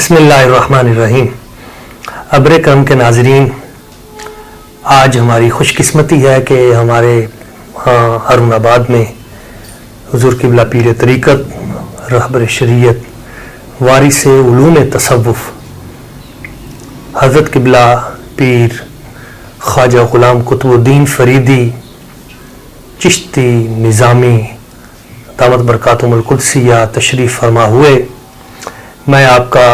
بسم اللہ الرحمن الرحیم۔ ابر کرم کے ناظرین، آج ہماری خوش قسمتی ہے کہ ہمارے ہارون آباد میں حضور قبلہ پیر طریقت، رہبر شریعت، وارث علوم تصوف حضرت قبلہ پیر خواجہ غلام قطب الدین فریدی چشتی نظامی دامت برکاتہم القدسیہ تشریف فرما ہوئے۔ میں آپ کا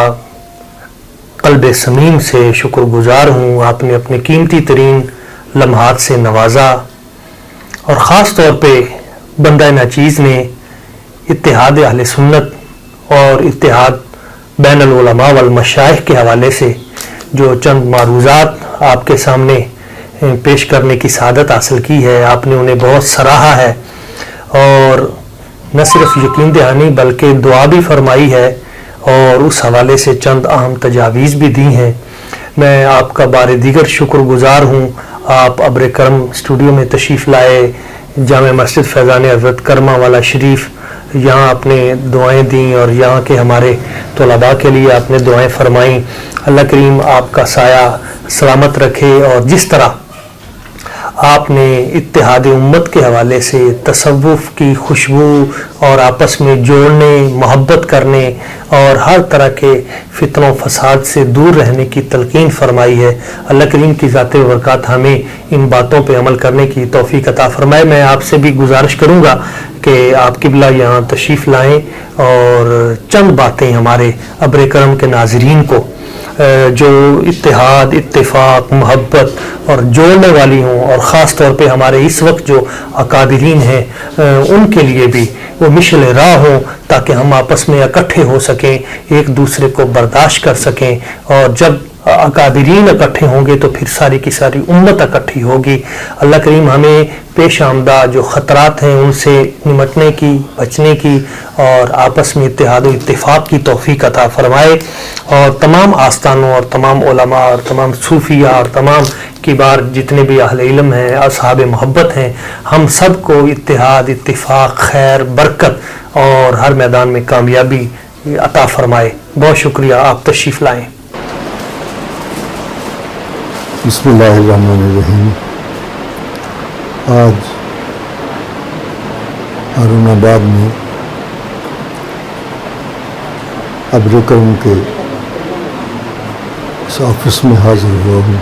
قلب سمیم سے شکر گزار ہوں۔ آپ نے اپنے قیمتی ترین لمحات سے نوازا اور خاص طور پہ بندہ ناچیز نے اتحاد اہل سنت اور اتحاد بین العلماء والمشائخ کے حوالے سے جو چند معروضات آپ کے سامنے پیش کرنے کی سعادت حاصل کی ہے، آپ نے انہیں بہت سراہا ہے اور نہ صرف یقین دہانی بلکہ دعا بھی فرمائی ہے اور اس حوالے سے چند اہم تجاویز بھی دی ہیں۔ میں آپ کا بار دیگر شکر گزار ہوں۔ آپ ابر کرم اسٹوڈیو میں تشریف لائے، جامع مسجد فیضان حضرت کرما والا شریف، یہاں آپ نے دعائیں دیں اور یہاں کے ہمارے طلباء کے لیے آپ نے دعائیں فرمائیں۔ اللہ کریم آپ کا سایہ سلامت رکھے اور جس طرح آپ نے اتحاد امت کے حوالے سے تصوف کی خوشبو اور آپس میں جوڑنے، محبت کرنے اور ہر طرح کے فتن و فساد سے دور رہنے کی تلقین فرمائی ہے، اللہ کریم کی ذات برکات ہمیں ان باتوں پہ عمل کرنے کی توفیق عطا فرمائے۔ میں آپ سے بھی گزارش کروں گا کہ آپ قبلہ یہاں تشریف لائیں اور چند باتیں ہمارے ابر کرم کے ناظرین کو جو اتحاد، اتفاق، محبت اور جوڑنے والی ہوں، اور خاص طور پہ ہمارے اس وقت جو اکابرین ہیں ان کے لیے بھی وہ مشعل راہ ہوں، تاکہ ہم آپس میں اکٹھے ہو سکیں، ایک دوسرے کو برداشت کر سکیں، اور جب اکابرین اکٹھے ہوں گے تو پھر ساری کی ساری امت اکٹھی ہوگی۔ اللہ کریم ہمیں پیش آمدہ جو خطرات ہیں ان سے نمٹنے کی، بچنے کی اور آپس میں اتحاد و اتفاق کی توفیق عطا فرمائے، اور تمام آستانوں اور تمام علماء اور تمام صوفیہ اور تمام کبار جتنے بھی اہل علم ہیں، اصحاب محبت ہیں، ہم سب کو اتحاد، اتفاق، خیر، برکت اور ہر میدان میں کامیابی عطا فرمائے۔ بہت شکریہ، آپ تشریف لائیں۔ بسم اللہ الرحمن الرحیم۔ آج ہارون آباد میں ابر کرم کے اس آفس میں حاضر ہوا ہوں۔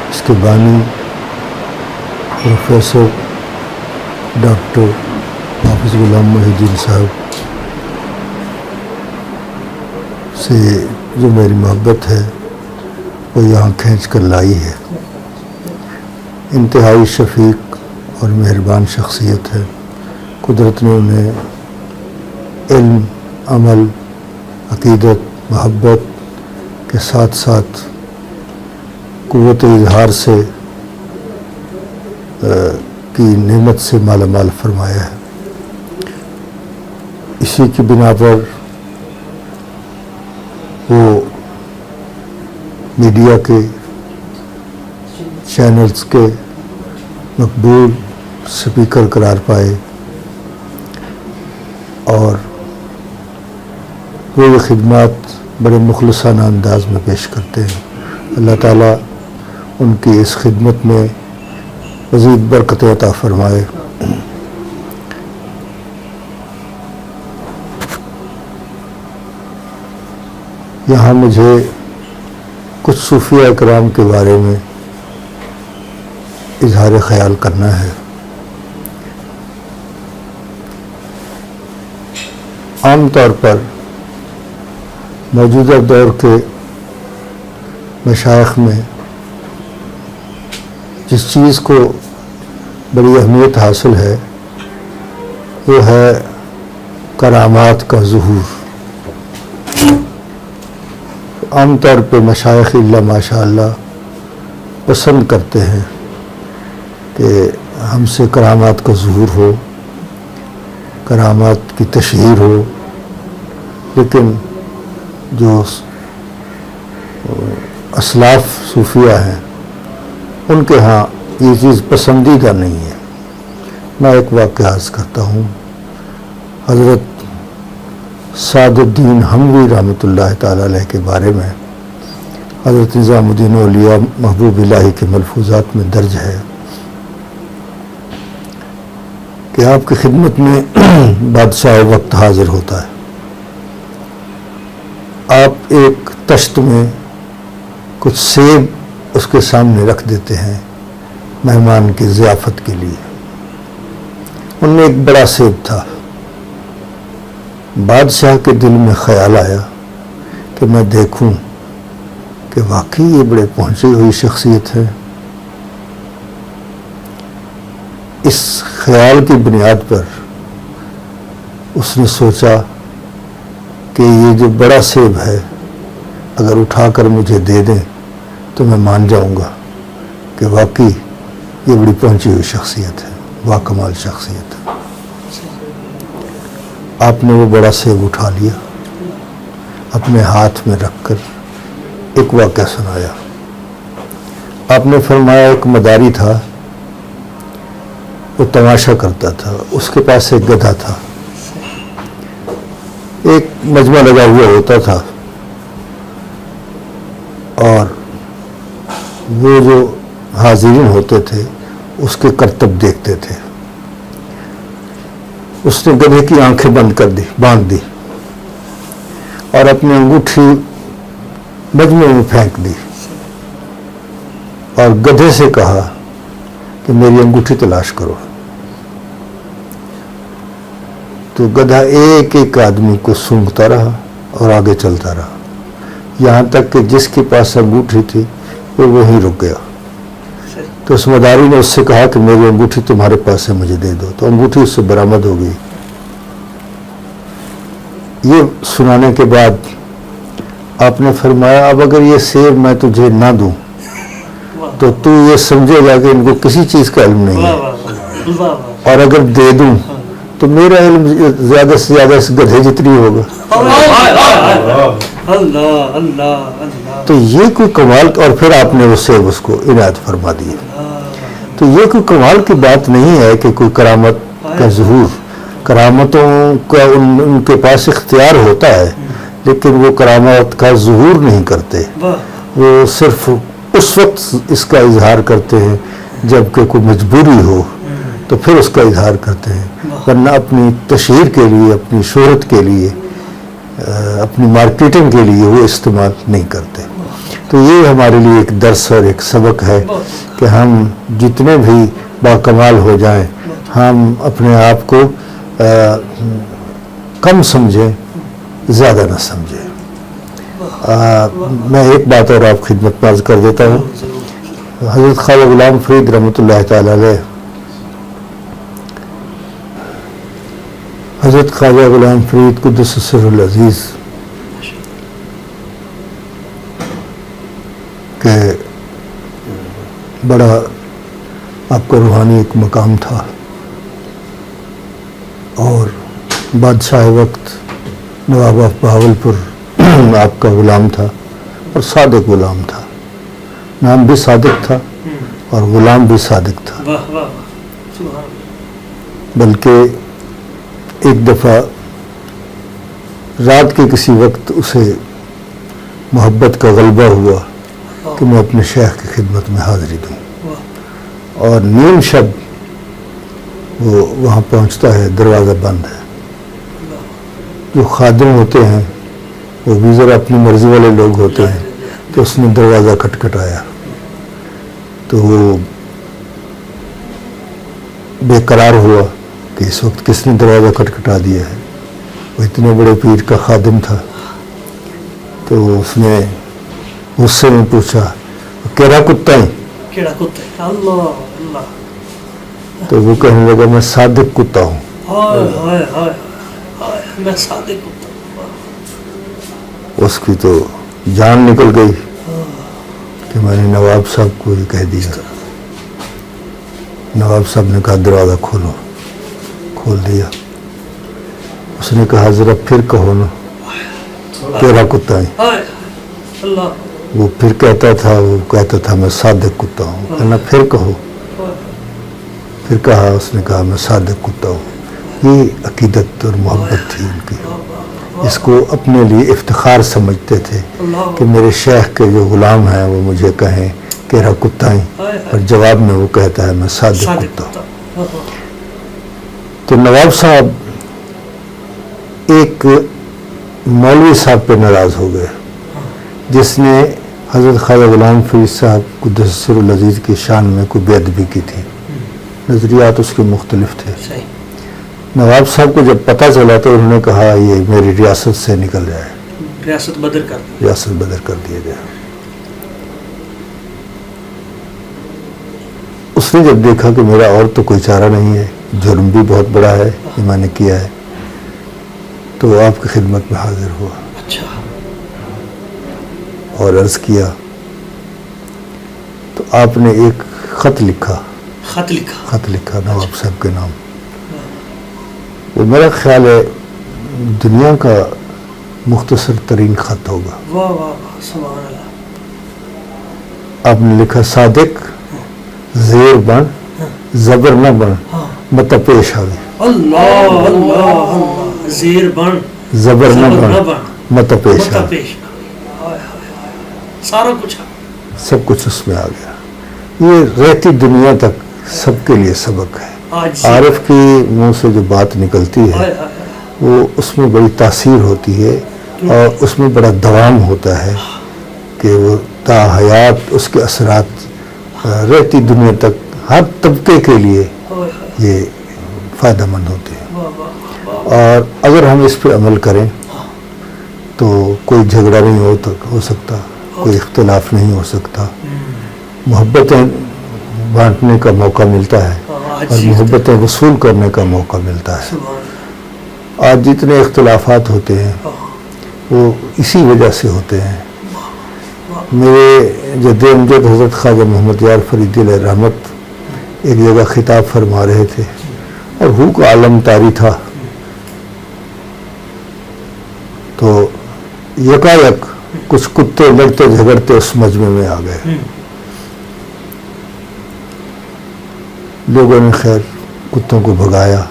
اس کے بانی پروفیسر ڈاکٹر حافظ غلام محی الدین صاحب سے جو میری محبت ہے وہ یہاں کھینچ کر لائی ہے۔ انتہائی شفیق اور مہربان شخصیت ہے۔ قدرت نے انہیں علم، عمل، عقیدت، محبت کے ساتھ ساتھ قوت اظہار سے کی نعمت سے مالا مال فرمایا ہے۔ اسی کی بنا پر وہ میڈیا کے چینلز کے مقبول سپیکر قرار پائے اور وہ یہ خدمات بڑے مخلصانہ انداز میں پیش کرتے ہیں۔ اللہ تعالیٰ ان کی اس خدمت میں مزید برکت عطا فرمائے۔ یہاں مجھے کچھ صوفیہ اکرام کے بارے میں اظہار خیال کرنا ہے۔ عام طور پر موجودہ دور کے مشائخ میں جس چیز کو بڑی اہمیت حاصل ہے وہ ہے کرامات کا ظہور۔ عام طور پہ مشائخ اللہ ماشاء اللہ پسند کرتے ہیں کہ ہم سے کرامات کا ظہور ہو، کرامات کی تشہیر ہو، لیکن جو اسلاف صوفیہ ہیں ان کے ہاں یہ چیز پسندیدہ نہیں ہے۔ میں ایک واقعہ عرض کرتا ہوں۔ حضرت سعد الدین حموی رحمۃ اللہ تعالی علیہ کے بارے میں حضرت نظام الدین اولیاء محبوب الہی کے ملفوظات میں درج ہے کہ آپ کی خدمت میں بادشاہ وقت حاضر ہوتا ہے. آپ ایک تشت میں کچھ سیب اس کے سامنے رکھ دیتے ہیں مہمان کی ضیافت کے لیے. ان میں ایک بڑا سیب تھا. بادشاہ کے دل میں خیال آیا کہ میں دیکھوں کہ واقعی یہ بڑے پہنچی ہوئی شخصیت ہے. اس خیال کی بنیاد پر اس نے سوچا کہ یہ جو بڑا سیب ہے اگر اٹھا کر مجھے دے دیں تو میں مان جاؤں گا کہ واقعی یہ بڑی پہنچی ہوئی شخصیت ہے، باکمال شخصیت ہے. آپ نے وہ بڑا سیب اٹھا لیا، اپنے ہاتھ میں رکھ کر ایک واقعہ سنایا. آپ نے فرمایا ایک مداری تھا، وہ تماشا کرتا تھا. اس کے پاس ایک گدھا تھا. ایک مجمع لگا ہوا ہوتا تھا اور وہ جو حاضرین ہوتے تھے اس کے کرتب دیکھتے تھے. اس نے گدھے کی آنکھیں باندھ دی اور اپنی انگوٹھی مجمع میں پھینک دی اور گدھے سے کہا کہ میری انگوٹھی تلاش کرو. تو گدھا ایک ایک آدمی کو سونگھتا رہا اور آگے چلتا رہا یہاں تک کہ جس کے پاس انگوٹھی تھی وہ وہیں رک گیا. تو اس مداری نے اس سے کہا کہ میری انگوٹھی تمہارے پاس ہے، مجھے دے دو. تو انگوٹھی اس سے برآمد ہو گئی. یہ سنانے کے بعد آپ نے فرمایا اب اگر یہ سیب میں تجھے نہ دوں تو تو یہ سمجھے گا کہ ان کو کسی چیز کا علم نہیں ہے، اور اگر دے دوں تو میرا علم زیادہ سے زیادہ اس گدھے جتنی ہوگا. تو یہ کوئی کمال، اور پھر آپ نے اسے اس کو عنایت فرما دی. تو یہ کوئی کمال کی بات نہیں ہے کہ کوئی کرامت کا ظہور، کرامتوں کا ان کے پاس اختیار ہوتا ہے لیکن وہ کرامت کا ظہور نہیں کرتے. وہ صرف اس وقت اس کا اظہار کرتے ہیں جب کہ کوئی مجبوری ہو تو پھر اس کا اظہار کرتے ہیں، ورنہ اپنی تشہیر کے لیے، اپنی شہرت کے لیے، اپنی مارکیٹنگ کے لیے وہ استعمال نہیں کرتے. تو یہ ہمارے لیے ایک درس اور ایک سبق ہے کہ ہم جتنے بھی باکمال ہو جائیں ہم اپنے آپ کو کم سمجھیں، زیادہ نہ سمجھیں. میں ایک بات اور آپ خدمت میں عرض کر دیتا ہوں. حضرت خواجہ غلام فرید رحمۃ اللہ تعالی علیہ، حضرت خواجہ غلام فرید قدس سر العزیز کہ بڑا آپ کا روحانی ایک مقام تھا اور بادشاہ وقت نواب آف بہاولپور آپ کا غلام تھا اور صادق غلام تھا. نام بھی صادق تھا اور غلام بھی صادق تھا. بلکہ ایک دفعہ رات کے کسی وقت اسے محبت کا غلبہ ہوا کہ میں اپنے شیخ کی خدمت میں حاضری دوں، اور نیم شب وہ وہاں پہنچتا ہے، دروازہ بند ہے. جو خادم ہوتے ہیں وہ بھی ذرا اپنی مرضی والے لوگ ہوتے ہیں، تو اس نے دروازہ کھٹکھٹایا تو وہ بے قرار ہوا کہ اس وقت کس نے دروازہ کھٹکھٹا دیا ہے. وہ اتنے بڑے پیر کا خادم تھا. تو اس نے غصے میں پوچھا کیڑا کتا ہے؟ تو وہ کہنے لگا میں صادق کتا ہوں. اس کی تو جان نکل گئی کہ میں نے نواب صاحب کو یہ کہہ دیا. نواب صاحب نے کہا دروازہ کھولو. کھول دیا. اس نے کہا ذرا پھر کہو نا تیرا کتا ہے. وہ پھر کہتا تھا میں صادق کتا ہوں. کہنا پھر کہو. پھر کہا، اس نے کہا میں صادق کتا ہوں. یہ عقیدت اور محبت تھی ان کی. اس کو اپنے لیے افتخار سمجھتے تھے کہ میرے شیخ کے جو غلام ہیں وہ مجھے کہیں کہ رہا کتا ہی، اور جواب میں وہ کہتا ہے میں صادق کتا ہوں۔ تو نواب صاحب ایک مولوی صاحب پہ ناراض ہو گئے جس نے حضرت خواجہ غلام فرید صاحب قدس سر العزیز کی شان میں کوئی بے ادبی کی تھی۔ نظریات اس کے مختلف تھے۔ نواب صاحب کو جب پتہ چلا تو انہوں نے کہا یہ میری ریاست سے نکل جائے، ریاست بدر کر دیا جائے۔ اس نے جب دیکھا کہ میرا اور تو کوئی چارہ نہیں ہے، جرم بھی بہت بڑا ہے یہ میں نے کیا ہے، تو وہ آپ کی خدمت میں حاضر ہوا اور عرض کیا تو آپ نے ایک خط لکھا نواب صاحب کے نام۔ وہ میرا خیال ہے دنیا کا مختصر ترین خط ہوگا۔ آپ نے لکھا صادق زیر بن زبر نہ بن مت پیش آوی، زیر بن زبر نہ بن مت پیش آوی، سارا کچھ سب کچھ اس میں آ گیا۔ یہ رہتی دنیا تک سب کے لیے سبق ہے۔ عارف کی منہ سے جو بات نکلتی ہے وہ اس میں بڑی تاثیر ہوتی ہے اور اس میں بڑا دوام ہوتا ہے کہ وہ تا حیات اس کے اثرات رہتی دنیا تک ہر طبقے کے لیے یہ فائدہ مند ہوتے ہیں۔ اور اگر ہم اس پہ عمل کریں تو کوئی جھگڑا نہیں ہو سکتا، کوئی اختلاف نہیں ہو سکتا، محبتیں بانٹنے کا موقع ملتا ہے اور محبتیں وصول کرنے کا موقع ملتا ہے۔ آج جتنے اختلافات ہوتے ہیں وہ اسی وجہ سے ہوتے ہیں۔ میرے جد امجد حضرت خواجہ محمد یار فریدی علیہ رحمت ایک جگہ خطاب فرما رہے تھے اور ہو کا عالم طاری تھا، تو یکایک کچھ کتے لڑتے جھگڑتے اس مجمع میں آ گئے۔ لوگوں نے خیر کتوں کو بھگایا،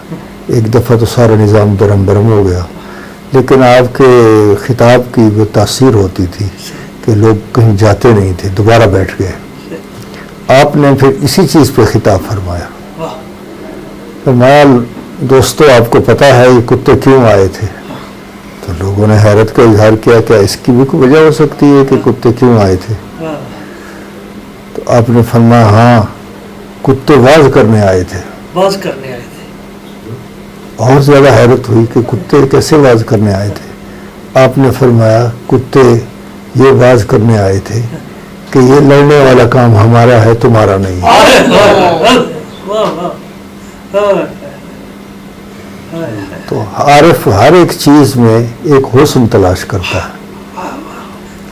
ایک دفعہ تو سارا نظام درم برم ہو گیا، لیکن آپ کے خطاب کی وہ تاثیر ہوتی تھی کہ لوگ کہیں جاتے نہیں تھے، دوبارہ بیٹھ گئے۔ آپ نے پھر اسی چیز پہ خطاب فرمایا دوستو آپ کو پتہ ہے یہ کتے کیوں آئے تھے؟ تو لوگوں نے حیرت کا اظہار کیا کہ اس کی بھی کوئی وجہ ہو سکتی ہے کہ کتے کیوں آئے تھے؟ تو آپ نے فرمایا ہاں کتے واز کرنے آئے تھے۔ اور زیادہ حیرت ہوئی کہ کتے کیسے واز کرنے آئے تھے؟ آپ نے فرمایا کتے یہ واز کرنے آئے تھے کہ یہ لڑنے والا کام ہمارا ہے تمہارا نہیں ہے۔ تو عارف ہر ایک چیز میں ایک حسن تلاش کرتا ہے،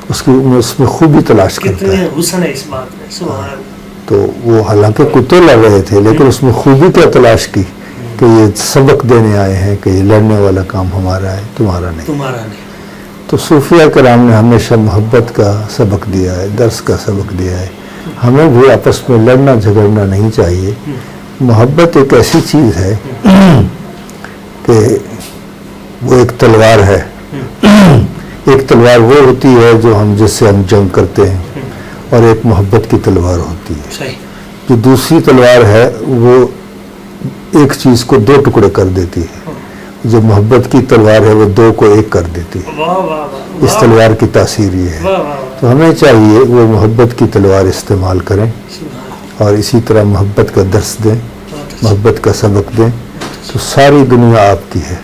اس میں خوبی تلاش کرتا ہے۔ تو وہ حالانکہ کتے لڑ رہے تھے لیکن اس میں خوبی کیا تلاش کی کہ یہ سبق دینے آئے ہیں کہ یہ لڑنے والا کام ہمارا ہے تمہارا نہیں۔ تو صوفیہ کرام نے ہمیشہ محبت کا سبق دیا ہے، درس کا سبق دیا ہے۔ ہمیں بھی آپس میں لڑنا جھگڑنا نہیں چاہیے۔ محبت ایک ایسی چیز ہے کہ وہ ایک تلوار ہے۔ ایک تلوار وہ ہوتی ہے جس سے ہم جنگ کرتے ہیں، اور ایک محبت کی تلوار ہوتی ہے۔ جو دوسری تلوار ہے وہ ایک چیز کو دو ٹکڑے کر دیتی ہے، جو محبت کی تلوار ہے وہ دو کو ایک کر دیتی ہے۔ اس تلوار کی تاثیر یہ ہے۔ تو ہمیں چاہیے وہ محبت کی تلوار استعمال کریں اور اسی طرح محبت کا درس دیں، محبت کا سبق دیں، تو ساری دنیا آپ کی ہے۔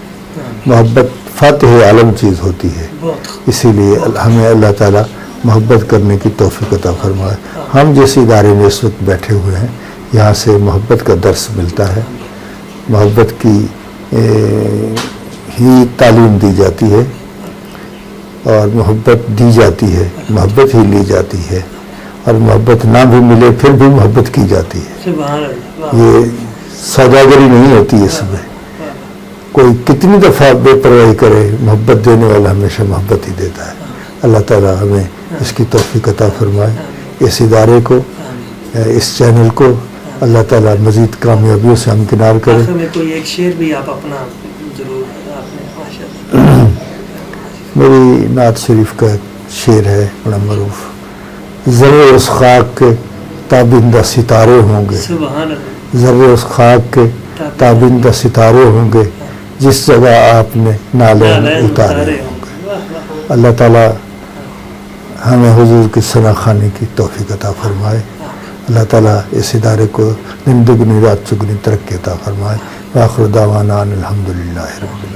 محبت فاتح عالم چیز ہوتی ہے، اسی لیے ہمیں اللہ تعالیٰ محبت کرنے کی توفیق عطا فرمائے۔ ہم جس ادارے میں اس وقت بیٹھے ہوئے ہیں یہاں سے محبت کا درس ملتا ہے، محبت کی ہی تعلیم دی جاتی ہے اور محبت دی جاتی ہے، محبت ہی لی جاتی ہے، اور محبت نہ بھی ملے پھر بھی محبت کی جاتی ہے۔ یہ سوداگری نہیں ہوتی اس میں، کوئی کتنی دفعہ بے پرواہی کرے محبت دینے والا ہمیشہ محبت ہی دیتا ہے۔ اللہ تعالیٰ ہمیں اس کی توفیق عطا فرمائے۔ اس ادارے کو، اس چینل کو اللہ تعالیٰ مزید کامیابیوں سے ہمکنار کرے۔ آخر میں کوئی ایک شعر بھی آپ اپنا ضرور آپ نے میری نعت شریف کا شعر ہے بڑا معروف، ذرے اس خاک کے تابندہ ستارے ہوں گے، سبحان اللہ، ذرے اس خاک کے تابندہ ستارے ہوں گے، جس جگہ آپ نے نالین اتارے ہوں گے۔ اللہ تعالیٰ ہمیں حضور کی ثنا خوانی کی توفیق عطا فرمائے، اللہ تعالیٰ اس ادارے کو دن دگنی رات چگنی ترقی عطا فرمائے۔ وآخر دعوانا ان الحمدللہ رب العالمین۔